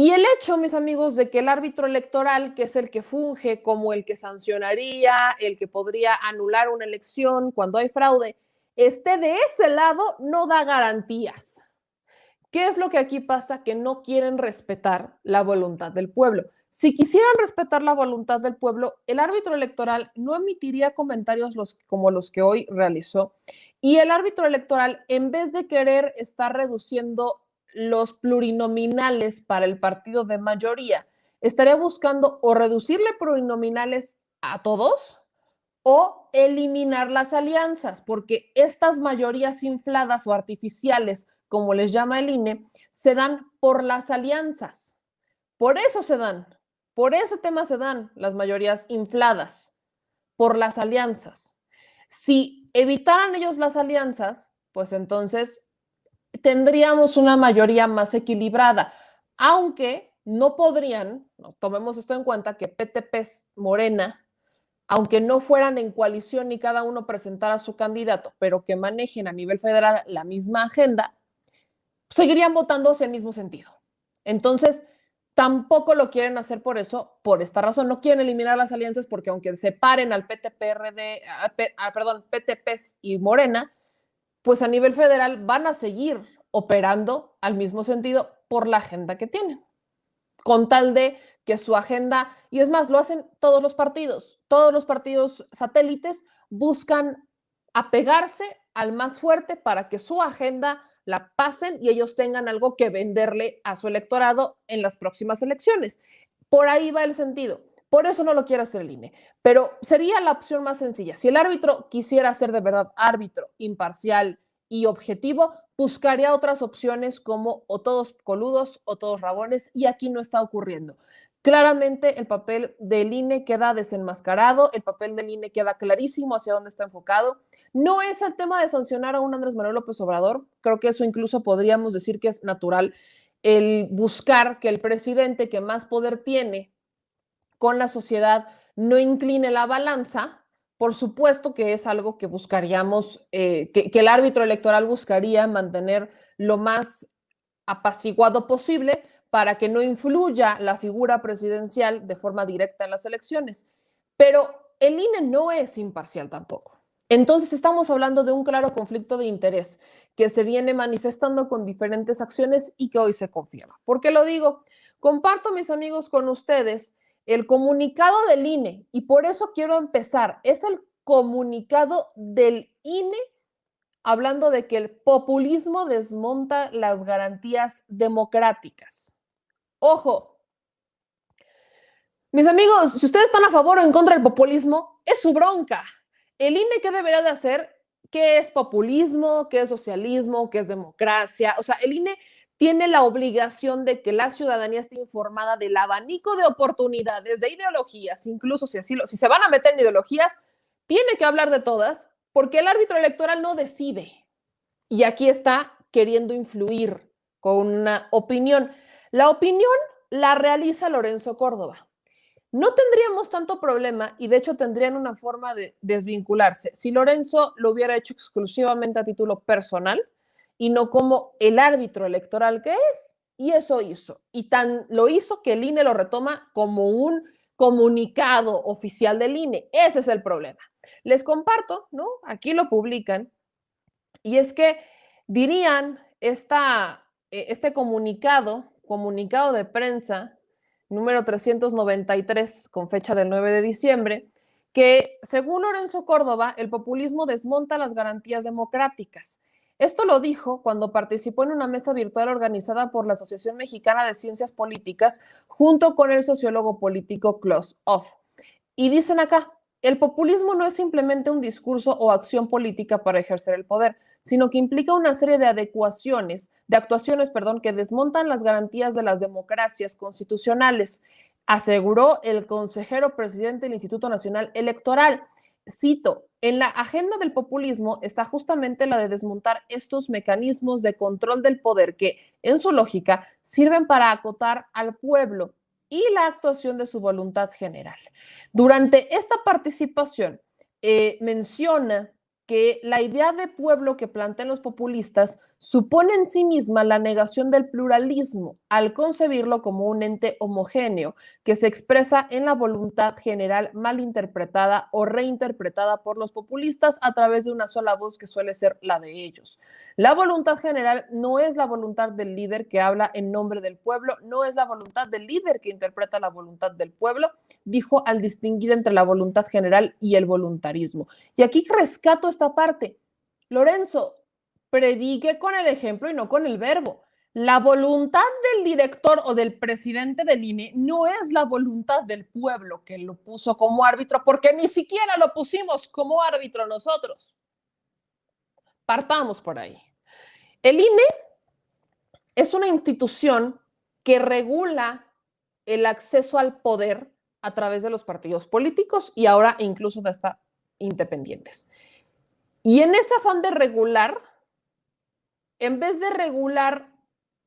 Y el hecho, mis amigos, de que el árbitro electoral, que es el que funge como el que sancionaría, el que podría anular una elección cuando hay fraude, esté de ese lado, no da garantías. ¿Qué es lo que aquí pasa? Que no quieren respetar la voluntad del pueblo. Si quisieran respetar la voluntad del pueblo, el árbitro electoral no emitiría comentarios como los que hoy realizó. Y el árbitro electoral, en vez de querer estar reduciendo los plurinominales para el partido de mayoría, estaría buscando o reducirle plurinominales a todos o eliminar las alianzas, porque estas mayorías infladas o artificiales, como les llama el INE, se dan por las alianzas. Por eso se dan, por ese tema se dan las mayorías infladas, por las alianzas. Si evitaran ellos las alianzas, pues entonces tendríamos una mayoría más equilibrada, aunque no podrían, no, tomemos esto en cuenta, que PTP Morena, aunque no fueran en coalición y cada uno presentara su candidato, pero que manejen a nivel federal la misma agenda, seguirían votando hacia el mismo sentido. Entonces, tampoco lo quieren hacer por eso, por esta razón. No quieren eliminar las alianzas porque aunque separen al PTPRD, perdón, PTPs y Morena, pues a nivel federal van a seguir operando al mismo sentido por la agenda que tienen, con tal de que su agenda, y es más, lo hacen todos los partidos satélites buscan apegarse al más fuerte para que su agenda la pasen y ellos tengan algo que venderle a su electorado en las próximas elecciones. Por ahí va el sentido. Por eso no lo quiere hacer el INE. Pero sería la opción más sencilla. Si el árbitro quisiera ser de verdad árbitro, imparcial y objetivo, buscaría otras opciones como o todos coludos o todos rabones, y aquí no está ocurriendo. Claramente el papel del INE queda desenmascarado, el papel del INE queda clarísimo hacia dónde está enfocado. No es el tema de sancionar a un Andrés Manuel López Obrador, creo que eso incluso podríamos decir que es natural, el buscar que el presidente que más poder tiene con la sociedad no incline la balanza. Por supuesto que es algo que buscaríamos, que el árbitro electoral buscaría mantener lo más apaciguado posible para que no influya la figura presidencial de forma directa en las elecciones. Pero el INE no es imparcial tampoco. Entonces estamos hablando de un claro conflicto de interés que se viene manifestando con diferentes acciones y que hoy se confirma. ¿Por qué lo digo? Comparto, mis amigos, con ustedes el comunicado del INE y por eso quiero empezar. Es el comunicado del INE hablando de que el populismo desmonta las garantías democráticas. Ojo, mis amigos, si ustedes están a favor o en contra del populismo, es su bronca. El INE, ¿qué debería de hacer? ¿Qué es populismo? ¿Qué es socialismo? ¿Qué es democracia? O sea, el INE tiene la obligación de que la ciudadanía esté informada del abanico de oportunidades, de ideologías, incluso si se van a meter en ideologías, tiene que hablar de todas, porque el árbitro electoral no decide. Y aquí está queriendo influir con una opinión. La opinión la realiza Lorenzo Córdoba. No tendríamos tanto problema y de hecho tendrían una forma de desvincularse si Lorenzo lo hubiera hecho exclusivamente a título personal y no como el árbitro electoral que es. Y eso hizo. Y tan lo hizo que el INE lo retoma como un comunicado oficial del INE. Ese es el problema. Les comparto, ¿no? Aquí lo publican. Y es que dirían este comunicado de prensa número 393 con fecha del 9 de diciembre, que según Lorenzo Córdoba, el populismo desmonta las garantías democráticas. Esto lo dijo cuando participó en una mesa virtual organizada por la Asociación Mexicana de Ciencias Políticas junto con el sociólogo político Klaus Hoff. Y dicen acá, el populismo no es simplemente un discurso o acción política para ejercer el poder, sino que implica una serie de actuaciones, que desmontan las garantías de las democracias constitucionales, aseguró el consejero presidente del Instituto Nacional Electoral. Cito, en la agenda del populismo está justamente la de desmontar estos mecanismos de control del poder que, en su lógica, sirven para acotar al pueblo y la actuación de su voluntad general. Durante esta participación, menciona que la idea de pueblo que plantean los populistas supone en sí misma la negación del pluralismo, al concebirlo como un ente homogéneo que se expresa en la voluntad general malinterpretada o reinterpretada por los populistas a través de una sola voz que suele ser la de ellos. La voluntad general no es la voluntad del líder que habla en nombre del pueblo, no es la voluntad del líder que interpreta la voluntad del pueblo, dijo al distinguir entre la voluntad general y el voluntarismo. Y aquí rescato esta parte. Lorenzo, predique con el ejemplo y no con el verbo. La voluntad del director o del presidente del INE no es la voluntad del pueblo que lo puso como árbitro, porque ni siquiera lo pusimos como árbitro nosotros. Partamos por ahí. El INE es una institución que regula el acceso al poder a través de los partidos políticos y ahora incluso de hasta independientes. Y en ese afán de regular, en vez de regular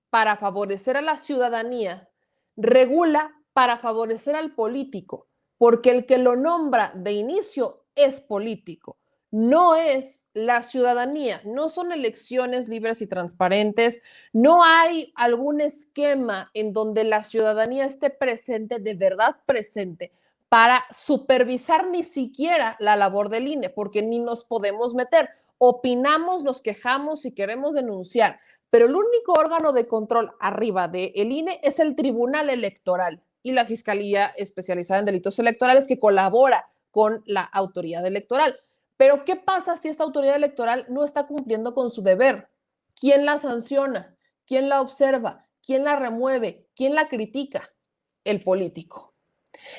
para favorecer a la ciudadanía, regula para favorecer al político, porque el que lo nombra de inicio es político, no es la ciudadanía, no son elecciones libres y transparentes, no hay algún esquema en donde la ciudadanía esté presente, de verdad presente, para supervisar ni siquiera la labor del INE, porque ni nos podemos meter. Opinamos, nos quejamos y queremos denunciar, pero el único órgano de control arriba del INE es el Tribunal Electoral y la Fiscalía Especializada en Delitos Electorales que colabora con la autoridad electoral. Pero ¿qué pasa si esta autoridad electoral no está cumpliendo con su deber? ¿Quién la sanciona? ¿Quién la observa? ¿Quién la remueve? ¿Quién la critica? El político.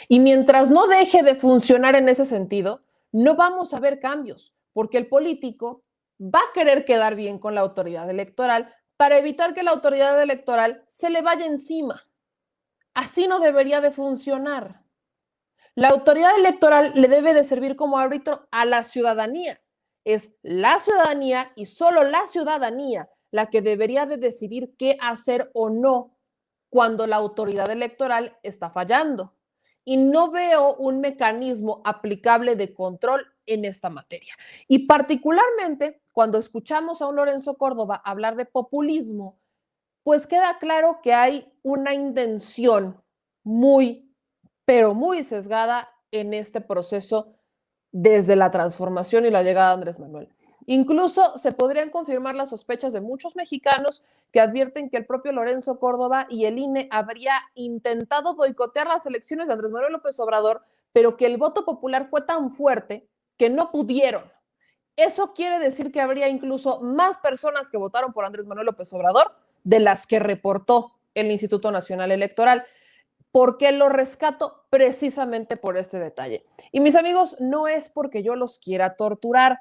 Y mientras no deje de funcionar en ese sentido, no vamos a ver cambios, porque el político va a querer quedar bien con la autoridad electoral para evitar que la autoridad electoral se le vaya encima. Así no debería de funcionar. La autoridad electoral le debe de servir como árbitro a la ciudadanía. Es la ciudadanía y solo la ciudadanía la que debería de decidir qué hacer o no cuando la autoridad electoral está fallando. Y no veo un mecanismo aplicable de control en esta materia. Y particularmente cuando escuchamos a un Lorenzo Córdoba hablar de populismo, pues queda claro que hay una intención muy, pero muy sesgada en este proceso desde la transformación y la llegada de Andrés Manuel. Incluso se podrían confirmar las sospechas de muchos mexicanos que advierten que el propio Lorenzo Córdoba y el INE habría intentado boicotear las elecciones de Andrés Manuel López Obrador, pero que el voto popular fue tan fuerte que no pudieron. Eso quiere decir que habría incluso más personas que votaron por Andrés Manuel López Obrador de las que reportó el Instituto Nacional Electoral. ¿Por qué lo rescato? Precisamente por este detalle. Y mis amigos, no es porque yo los quiera torturar,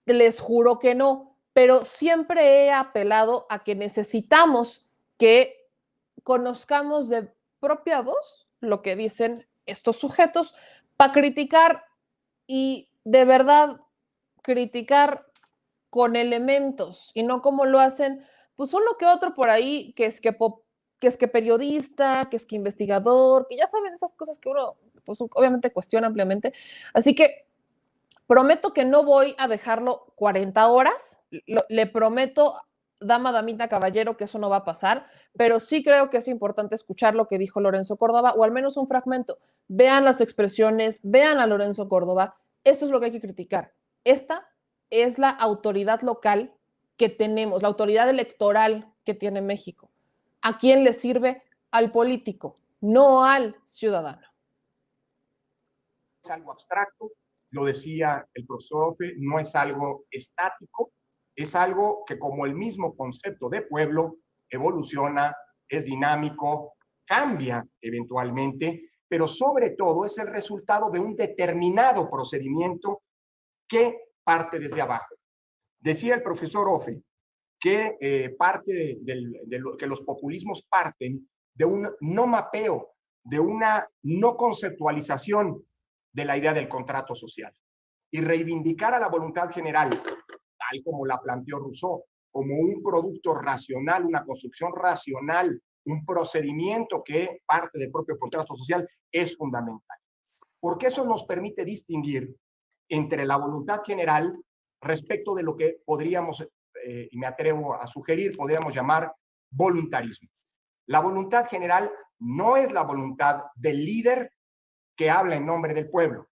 les juro que no, pero siempre he apelado a que necesitamos que conozcamos de propia voz lo que dicen estos sujetos para criticar y de verdad criticar con elementos y no como lo hacen, pues uno que otro por ahí, que es que periodista, que es que investigador, que ya saben esas cosas que uno, pues obviamente cuestiona ampliamente. Así que prometo que no voy a dejarlo 40 horas, le prometo, dama, damita, caballero, que eso no va a pasar, pero sí creo que es importante escuchar lo que dijo Lorenzo Córdoba, o al menos un fragmento. Vean las expresiones, vean a Lorenzo Córdoba, esto es lo que hay que criticar. Esta es la autoridad local que tenemos, la autoridad electoral que tiene México. ¿A quién le sirve? Al político, no al ciudadano. Es algo abstracto, lo decía el profesor Ofe, no es algo estático, es algo que como el mismo concepto de pueblo evoluciona, es dinámico, cambia eventualmente, pero sobre todo es el resultado de un determinado procedimiento que parte desde abajo. Decía el profesor Ofe que que los populismos parten de un no mapeo, de una no conceptualización de la idea del contrato social y reivindicar a la voluntad general, tal como la planteó Rousseau, como un producto racional, una construcción racional, un procedimiento que parte del propio contrato social, es fundamental. Porque eso nos permite distinguir entre la voluntad general respecto de lo que podríamos, y me atrevo a sugerir, podríamos llamar voluntarismo. La voluntad general no es la voluntad del líder que habla en nombre del pueblo.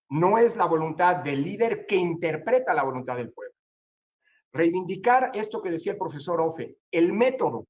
No es la voluntad del líder que interpreta la voluntad del pueblo. Reivindicar esto que decía el profesor Ofe, el método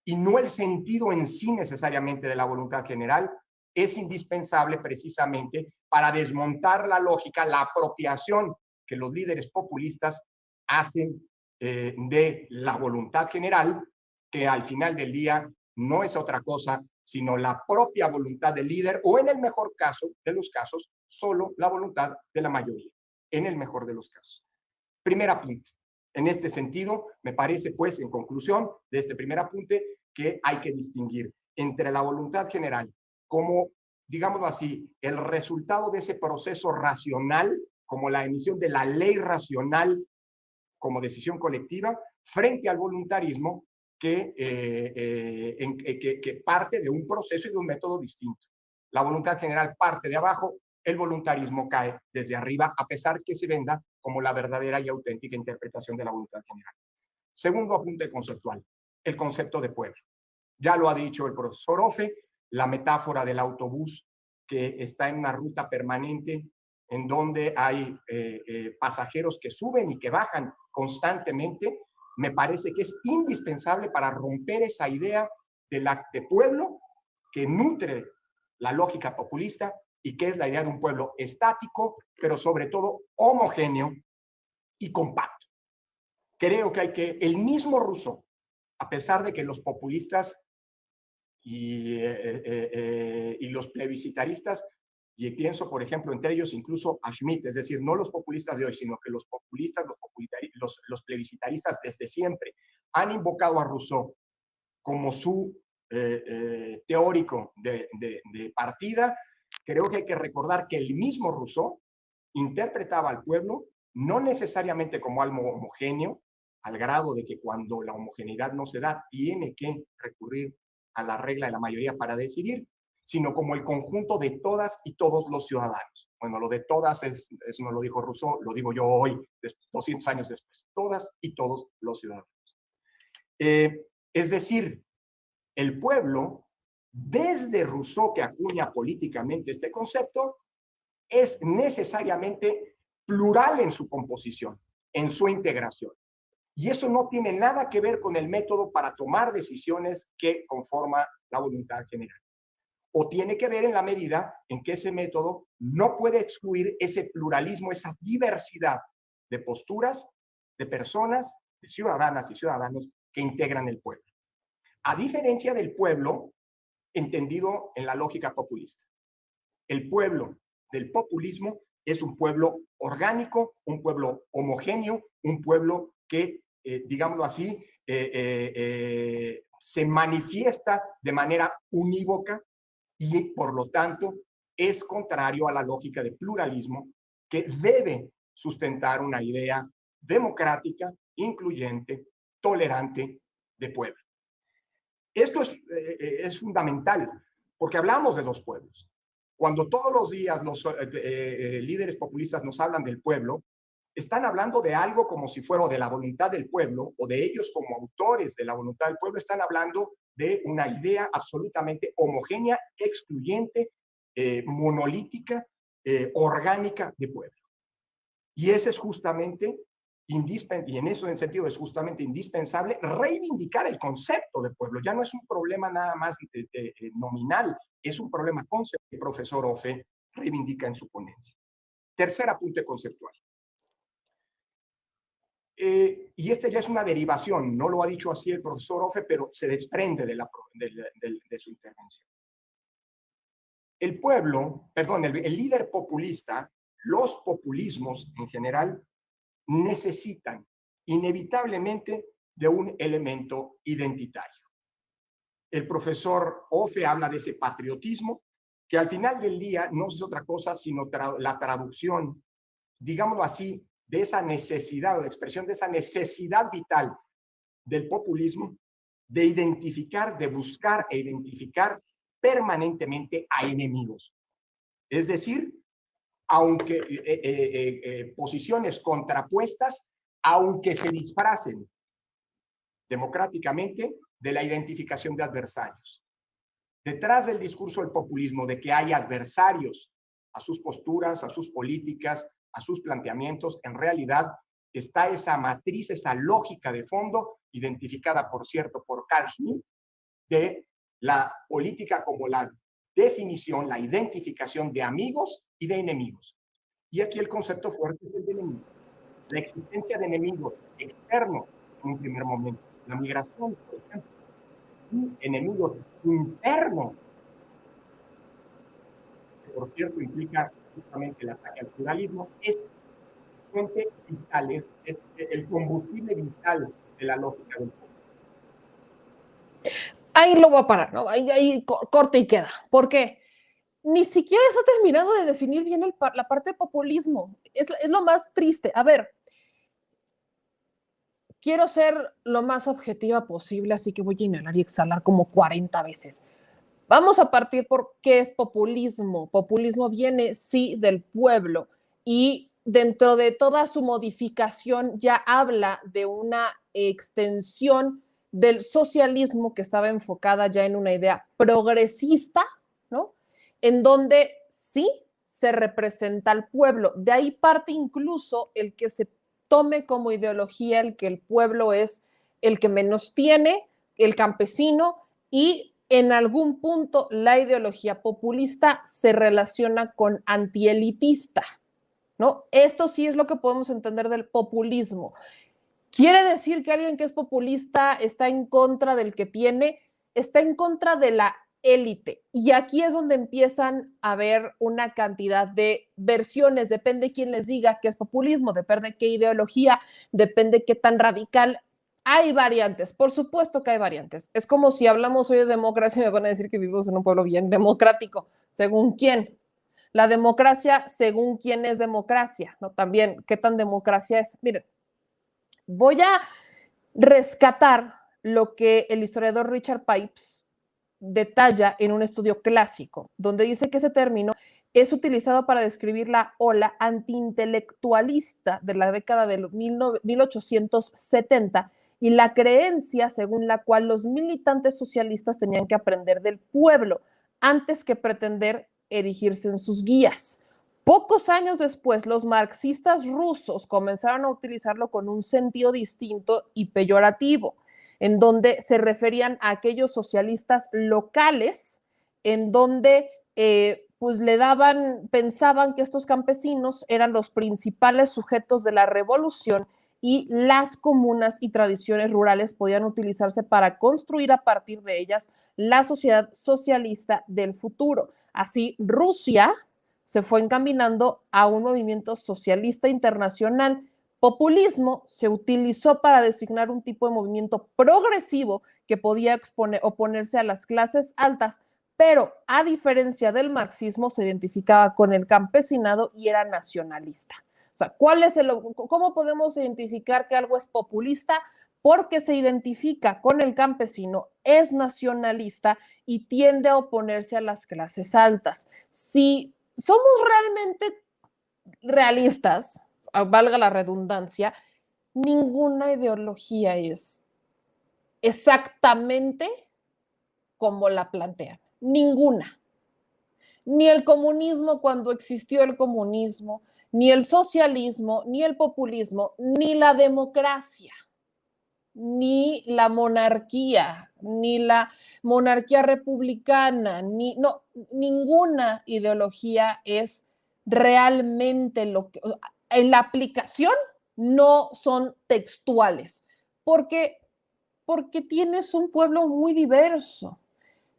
y no el sentido en sí necesariamente de la voluntad general, es indispensable precisamente para desmontar la lógica, la apropiación que los líderes populistas hacen de la voluntad general, que al final del día no es otra cosa sino la propia voluntad del líder, o en el mejor caso de los casos, solo la voluntad de la mayoría, en el mejor de los casos. Primer apunte. En este sentido, me parece, pues, en conclusión de este primer apunte, que hay que distinguir entre la voluntad general como, digámoslo así, el resultado de ese proceso racional, como la emisión de la ley racional como decisión colectiva, frente al voluntarismo que parte de un proceso y de un método distinto. La voluntad general parte de abajo, el voluntarismo cae desde arriba, a pesar que se venda como la verdadera y auténtica interpretación de la voluntad general. Segundo apunte conceptual, el concepto de pueblo. Ya lo ha dicho el profesor Ofe, la metáfora del autobús que está en una ruta permanente en donde hay pasajeros que suben y que bajan constantemente, me parece que es indispensable para romper esa idea de pueblo que nutre la lógica populista y que es la idea de un pueblo estático, pero sobre todo homogéneo y compacto. Creo que el mismo Rousseau, a pesar de que los populistas y los plebiscitaristas, y pienso, por ejemplo, entre ellos incluso a Schmitt, es decir, no los populistas de hoy, sino que los populistas, los plebiscitaristas desde siempre han invocado a Rousseau como su teórico de partida. Creo que hay que recordar que el mismo Rousseau interpretaba al pueblo no necesariamente como algo homogéneo, al grado de que cuando la homogeneidad no se da, tiene que recurrir a la regla de la mayoría para decidir, sino como el conjunto de todas y todos los ciudadanos. Bueno, lo de todas eso no lo dijo Rousseau, lo digo yo hoy, 200 años después. Todas y todos los ciudadanos. Es decir, el pueblo, desde Rousseau, que acuña políticamente este concepto, es necesariamente plural en su composición, en su integración. Y eso no tiene nada que ver con el método para tomar decisiones que conforma la voluntad general. O tiene que ver en la medida en que ese método no puede excluir ese pluralismo, esa diversidad de posturas, de personas, de ciudadanas y ciudadanos que integran el pueblo. A diferencia del pueblo entendido en la lógica populista. El pueblo del populismo es un pueblo orgánico, un pueblo homogéneo, un pueblo que, digámoslo así, se manifiesta de manera unívoca y, por lo tanto, es contrario a la lógica de pluralismo que debe sustentar una idea democrática, incluyente, tolerante de pueblo. Esto es fundamental porque hablamos de los pueblos. Cuando todos los días los líderes populistas nos hablan del pueblo, están hablando de algo como si fuera de la voluntad del pueblo o de ellos como autores de la voluntad del pueblo, están hablando de una idea absolutamente homogénea, excluyente, monolítica, orgánica de pueblo. Y ese es justamente y en eso en sentido es justamente indispensable reivindicar el concepto de pueblo. Ya no es un problema nada más nominal, es un problema conceptual que el profesor Ofe reivindica en su ponencia. Tercer apunte conceptual. Y este ya es una derivación, no lo ha dicho así el profesor Ofe, pero se desprende de su intervención. El pueblo, perdón, el líder populista, los populismos en general, necesitan inevitablemente de un elemento identitario. El profesor Ofe habla de ese patriotismo, que al final del día no es otra cosa sino la traducción, digámoslo así, de esa necesidad o la expresión de esa necesidad vital del populismo de identificar, de buscar e identificar permanentemente a enemigos. Es decir, aunque posiciones contrapuestas, aunque se disfracen democráticamente de la identificación de adversarios. Detrás del discurso del populismo de que hay adversarios a sus posturas, a sus políticas, a sus planteamientos, en realidad está esa matriz, esa lógica de fondo, identificada, por cierto, por Carl Schmitt, de la política como la definición, la identificación de amigos y de enemigos. Y aquí el concepto fuerte es el de enemigo. La existencia de enemigos externos en un primer momento, la migración, por ejemplo, y enemigos internos, que por cierto implica justamente el ataque al pluralismo, es fuente vital, es el combustible vital de la lógica del poder. Ahí lo voy a parar, ¿no? Ahí corte y queda. ¿Por qué? Ni siquiera está terminando de definir bien la parte de populismo. Es lo más triste. A ver, quiero ser lo más objetiva posible, así que voy a inhalar y exhalar como 40 veces. Vamos a partir por qué es populismo. Populismo viene, sí, del pueblo y dentro de toda su modificación ya habla de una extensión del socialismo que estaba enfocada ya en una idea progresista, ¿no? En donde sí se representa al pueblo. De ahí parte incluso el que se tome como ideología el que el pueblo es el que menos tiene, el campesino, y en algún punto la ideología populista se relaciona con antielitista, ¿no? Esto sí es lo que podemos entender del populismo. ¿Quiere decir que alguien que es populista está en contra del que tiene? Está en contra de la élite. Y aquí es donde empiezan a haber una cantidad de versiones, depende quién les diga qué es populismo, depende qué ideología, depende qué tan radical. Hay variantes, por supuesto que hay variantes. Es como si hablamos hoy de democracia, me van a decir que vivimos en un pueblo bien democrático. ¿Según quién? La democracia, según quién es democracia, ¿no? También, ¿qué tan democracia es? Miren, voy a rescatar lo que el historiador Richard Pipes detalla en un estudio clásico, donde dice que ese término es utilizado para describir la ola antiintelectualista de la década de 1870 y la creencia según la cual los militantes socialistas tenían que aprender del pueblo antes que pretender erigirse en sus guías. Pocos años después, los marxistas rusos comenzaron a utilizarlo con un sentido distinto y peyorativo, en donde se referían a aquellos socialistas locales, en donde pues pensaban que estos campesinos eran los principales sujetos de la revolución y las comunas y tradiciones rurales podían utilizarse para construir a partir de ellas la sociedad socialista del futuro. Así, Rusia se fue encaminando a un movimiento socialista internacional. Populismo se utilizó para designar un tipo de movimiento progresivo que podía oponerse a las clases altas, pero a diferencia del marxismo se identificaba con el campesinado y era nacionalista. O sea, ¿cómo podemos identificar que algo es populista? Porque se identifica con el campesino, es nacionalista y tiende a oponerse a las clases altas. Si somos realmente realistas, valga la redundancia, ninguna ideología es exactamente como la plantean. Ninguna. Ni el comunismo cuando existió el comunismo, ni el socialismo, ni el populismo, ni la democracia, ni la monarquía republicana, ninguna ideología es realmente lo que en la aplicación no son textuales, porque tienes un pueblo muy diverso.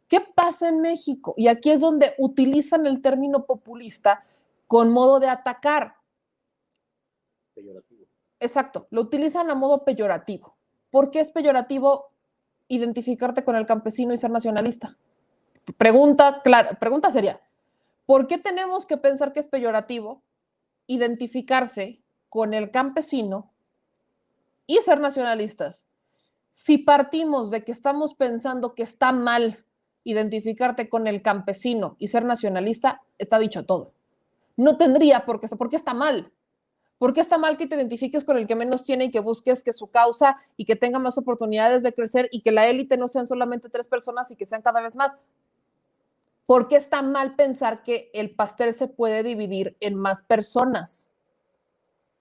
¿Qué pasa en México? Y aquí es donde utilizan el término populista con modo de atacar. Peyorativo. Exacto, lo utilizan a modo peyorativo. ¿Por qué es peyorativo identificarte con el campesino y ser nacionalista? Pregunta seria. ¿Por qué tenemos que pensar que es peyorativo identificarse con el campesino y ser nacionalistas? Si partimos de que estamos pensando que está mal identificarte con el campesino y ser nacionalista, está dicho todo. No tendría por qué está mal. ¿Por qué está mal que te identifiques con el que menos tiene y que busques que su causa y que tenga más oportunidades de crecer y que la élite no sean solamente 3 personas y que sean cada vez más? ¿Por qué está mal pensar que el pastel se puede dividir en más personas?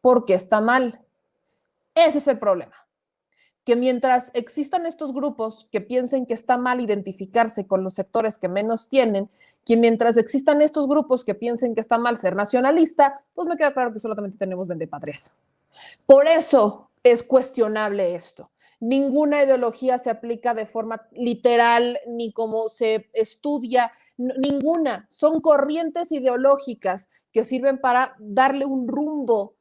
¿Por qué está mal? Ese es el problema. Que mientras existan estos grupos que piensen que está mal identificarse con los sectores que menos tienen, que mientras existan estos grupos que piensen que está mal ser nacionalista, pues me queda claro que solamente tenemos vendepatrias. Por eso es cuestionable esto. Ninguna ideología se aplica de forma literal ni como se estudia, ninguna. Son corrientes ideológicas que sirven para darle un rumbo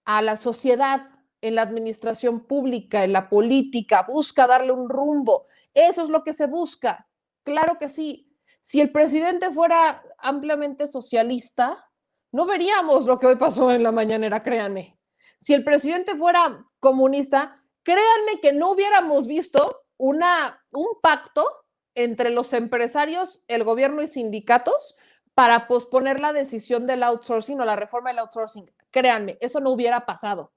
a la sociedad en la administración pública, en la política, busca darle un rumbo. Eso es lo que se busca. Claro que sí. Si el presidente fuera ampliamente socialista, no veríamos lo que hoy pasó en la mañanera, créanme. Si el presidente fuera comunista, créanme que no hubiéramos visto un pacto entre los empresarios, el gobierno y sindicatos para posponer la decisión del outsourcing o la reforma del outsourcing. Créanme, eso no hubiera pasado.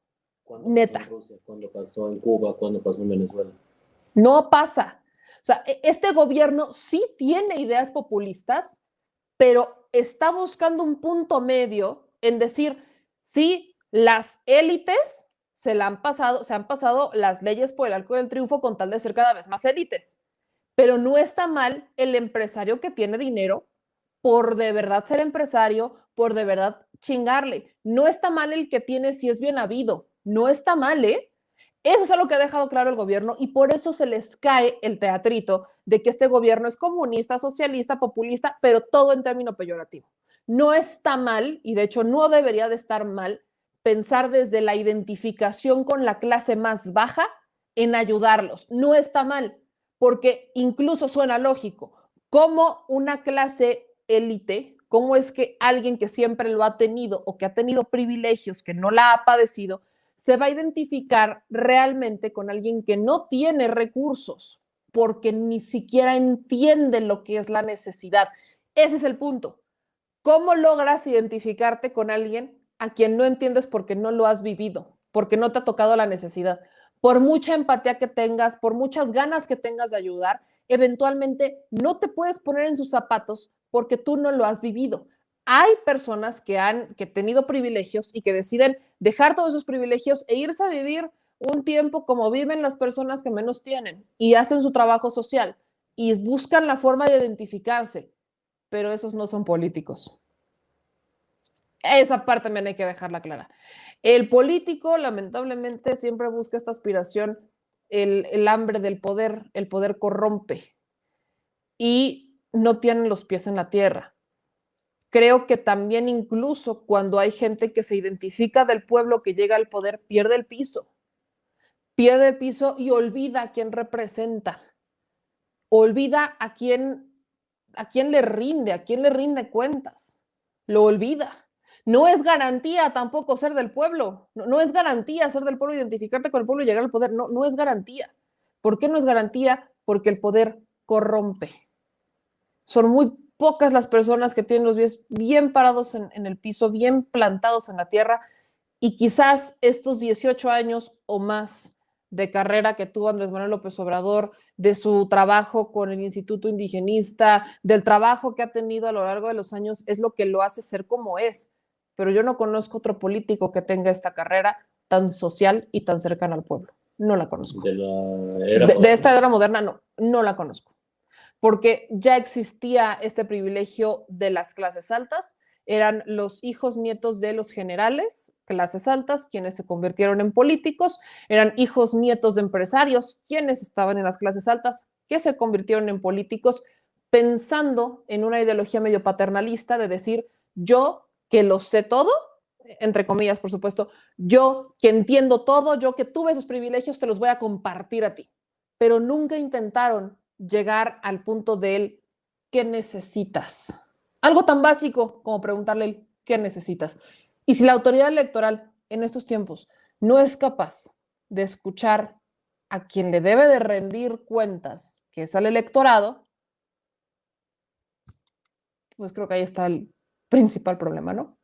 Neta. Pasó en Rusia, cuando pasó en Cuba, cuando pasó en Venezuela. No pasa. O sea, este gobierno sí tiene ideas populistas, pero está buscando un punto medio en decir, sí, las élites se han pasado las leyes por el arco del triunfo con tal de ser cada vez más élites. Pero no está mal el empresario que tiene dinero por de verdad ser empresario, por de verdad chingarle. No está mal el que tiene si es bien habido. No está mal, ¿eh? Eso es algo que ha dejado claro el gobierno y por eso se les cae el teatrito de que este gobierno es comunista, socialista, populista, pero todo en término peyorativo. No está mal, y de hecho no debería de estar mal, pensar desde la identificación con la clase más baja en ayudarlos. No está mal, porque incluso suena lógico. ¿Cómo una clase élite, cómo es que alguien que siempre lo ha tenido o que ha tenido privilegios, que no la ha padecido, se va a identificar realmente con alguien que no tiene recursos porque ni siquiera entiende lo que es la necesidad? Ese es el punto. ¿Cómo logras identificarte con alguien a quien no entiendes porque no lo has vivido, porque no te ha tocado la necesidad? Por mucha empatía que tengas, por muchas ganas que tengas de ayudar, eventualmente no te puedes poner en sus zapatos porque tú no lo has vivido. Hay personas que han tenido privilegios y que deciden dejar todos esos privilegios e irse a vivir un tiempo como viven las personas que menos tienen y hacen su trabajo social y buscan la forma de identificarse, pero esos no son políticos. Esa parte también hay que dejarla clara. El político, lamentablemente, siempre busca esta aspiración, el hambre del poder. El poder corrompe y no tienen los pies en la tierra. Creo que también incluso cuando hay gente que se identifica del pueblo que llega al poder, pierde el piso y olvida a quién representa, olvida a quién le rinde cuentas, lo olvida. No es garantía tampoco ser del pueblo, no es garantía ser del pueblo, identificarte con el pueblo y llegar al poder, no es garantía. ¿Por qué no es garantía? Porque el poder corrompe. Son muy pocas las personas que tienen los pies bien parados en el piso, bien plantados en la tierra, y quizás estos 18 años o más de carrera que tuvo Andrés Manuel López Obrador, de su trabajo con el Instituto Indigenista, del trabajo que ha tenido a lo largo de los años, es lo que lo hace ser como es. Pero yo no conozco otro político que tenga esta carrera tan social y tan cercana al pueblo. No la conozco. De esta era moderna, no la conozco. Porque ya existía este privilegio de las clases altas, eran los hijos nietos de los generales, clases altas, quienes se convirtieron en políticos, eran hijos nietos de empresarios, quienes estaban en las clases altas, que se convirtieron en políticos, pensando en una ideología medio paternalista de decir, yo que lo sé todo, entre comillas, por supuesto, yo que entiendo todo, yo que tuve esos privilegios, te los voy a compartir a ti. Pero nunca intentaron llegar al punto del ¿qué necesitas? Algo tan básico como preguntarle el ¿qué necesitas? Y si la autoridad electoral en estos tiempos no es capaz de escuchar a quien le debe de rendir cuentas, que es al electorado, pues creo que ahí está el principal problema, ¿no?